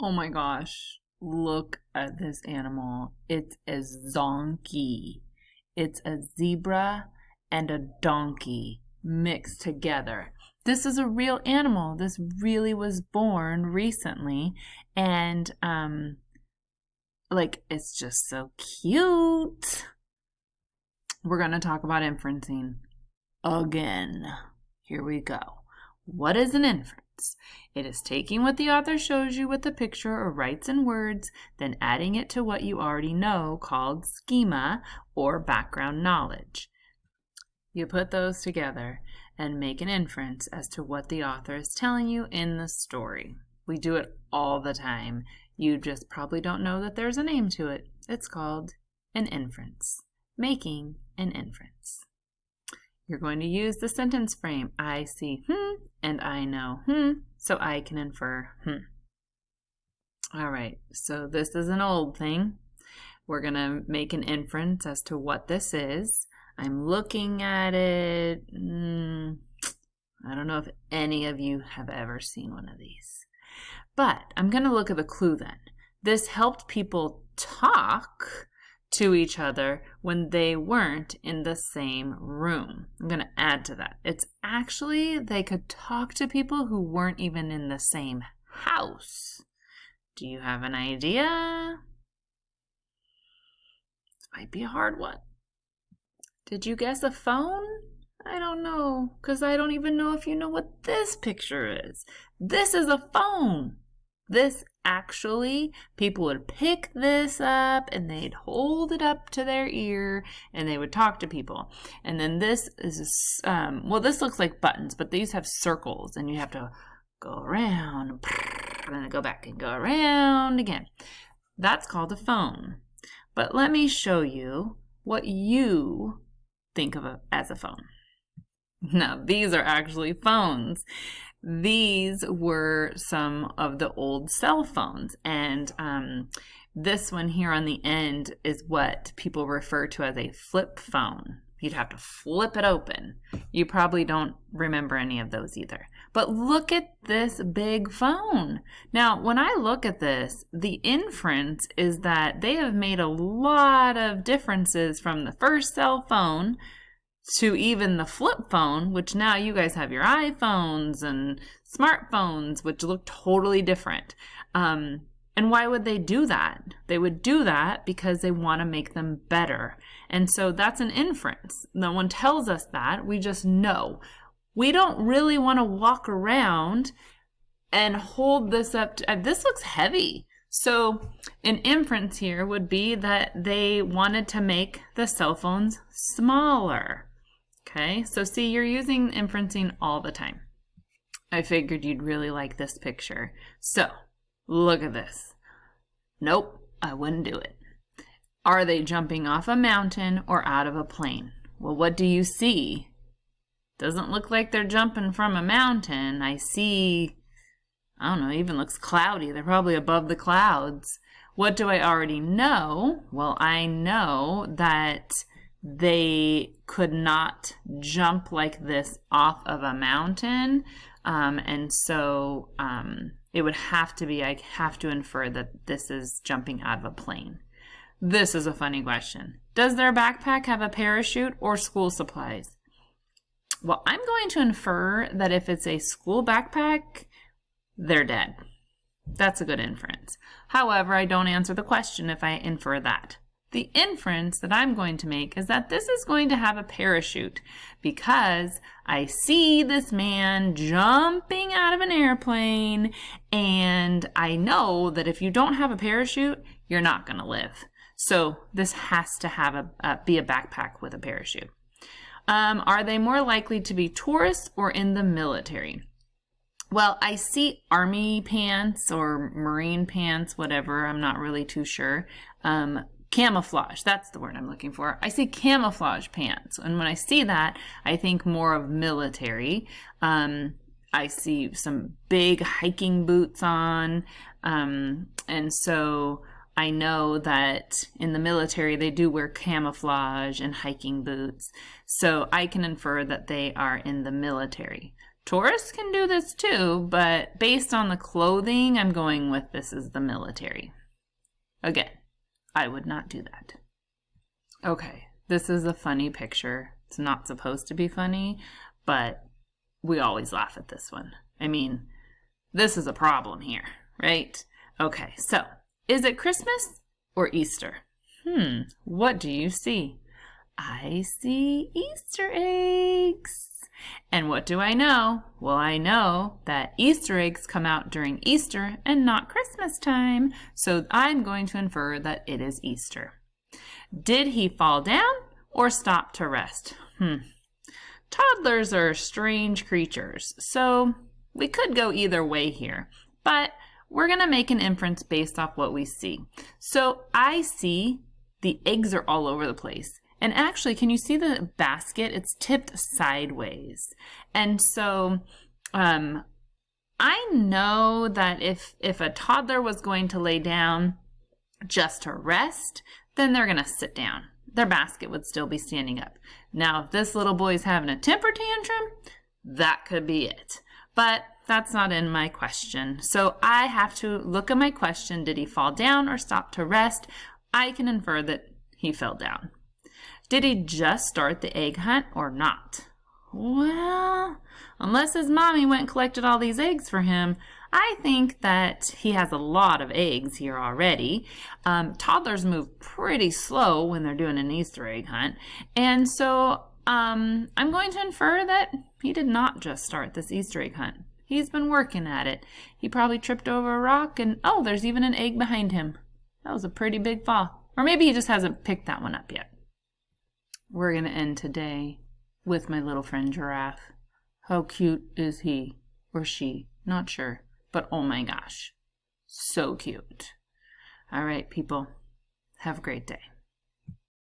Oh my gosh. Look at this animal. It's a zonkey. It's a zebra and a donkey mixed together. This is a real animal. This really was born recently. And, it's just so cute. We're going to talk about inferencing again. Here we go. What is an inference? It is taking what the author shows you with a picture or writes in words, then adding it to what you already know, called schema or background knowledge. You put those together and make an inference as to what the author is telling you in the story. We do it all the time. You just probably don't know that there's a name to it. It's called an inference. Making an inference. You're going to use the sentence frame, I see and I know so I can infer All right, so this is an old thing. We're going to make an inference as to what this is. I'm looking at it. I don't know if any of you have ever seen one of these. But I'm going to look at the clue then. This helped people talk to each other when they weren't in the same room. I'm going to add to that. It's actually they could talk to people who weren't even in the same house. Do you have an idea? This might be a hard one. Did you guess a phone? I don't know, because I don't even know if you know what this picture is. This is a phone. This actually, people would pick this up and they'd hold it up to their ear and they would talk to people. And then this is, this looks like buttons, but these have circles and you have to go around and then go back and go around again. That's called a phone. But let me show you what you think of as a phone. Now, these are actually phones. These were some of the old cell phones, and this one here on the end is what people refer to as a flip phone. You'd have to flip it open. You probably don't remember any of those either. But look at this big phone. Now, when I look at this, the inference is that they have made a lot of differences from the first cell phone to even the flip phone, which now you guys have your iPhones and smartphones, which look totally different. And why would they do that? They would do that because they want to make them better. And so that's an inference. No one tells us that. We just know. We don't really want to walk around and hold this up. This looks heavy. So an inference here would be that they wanted to make the cell phones smaller. Okay, so see, you're using inferencing all the time. I figured you'd really like this picture. So look at this. Nope, I wouldn't do it. Are they jumping off a mountain or out of a plane? Well, what do you see? Doesn't look like they're jumping from a mountain. I see, I don't know, it even looks cloudy. They're probably above the clouds. What do I already know? Well, I know that they could not jump like this off of a mountain. And so it would have to be, I have to infer that this is jumping out of a plane. This is a funny question. Does their backpack have a parachute or school supplies? Well, I'm going to infer that if it's a school backpack, they're dead. That's a good inference. However, I don't answer the question if I infer that. The inference that I'm going to make is that this is going to have a parachute because I see this man jumping out of an airplane and I know that if you don't have a parachute, you're not going to live. So this has to have be a backpack with a parachute. Are they more likely to be tourists or in the military? Well, I see army pants or marine pants, whatever. I'm not really too sure. Camouflage, that's the word I'm looking for. I see camouflage pants. And when I see that, I think more of military. I see some big hiking boots on. And so I know that in the military, they do wear camouflage and hiking boots. So I can infer that they are in the military. Tourists can do this too, but based on the clothing, I'm going with this is the military. Again, I would not do that. Okay, this is a funny picture. It's not supposed to be funny, but we always laugh at this one. I mean, this is a problem here, right? Okay, so is it Christmas or Easter? What do you see? I see Easter eggs. And what do I know? Well, I know that Easter eggs come out during Easter and not Christmas time, so I'm going to infer that it is Easter. Did he fall down or stop to rest? Toddlers are strange creatures, so we could go either way here, but we're going to make an inference based off what we see. So I see the eggs are all over the place. And actually, can you see the basket? It's tipped sideways. And so I know that if a toddler was going to lay down just to rest, then they're going to sit down. Their basket would still be standing up. Now, if this little boy's having a temper tantrum, that could be it. But that's not in my question. So I have to look at my question. Did he fall down or stop to rest? I can infer that he fell down. Did he just start the egg hunt or not? Well, unless his mommy went and collected all these eggs for him, I think that he has a lot of eggs here already. Toddlers move pretty slow when they're doing an Easter egg hunt. And so I'm going to infer that he did not just start this Easter egg hunt. He's been working at it. He probably tripped over a rock and, oh, there's even an egg behind him. That was a pretty big fall. Or maybe he just hasn't picked that one up yet. We're going to end today with my little friend Giraffe. How cute is he or she? Not sure, but oh my gosh, so cute. All right, people, have a great day.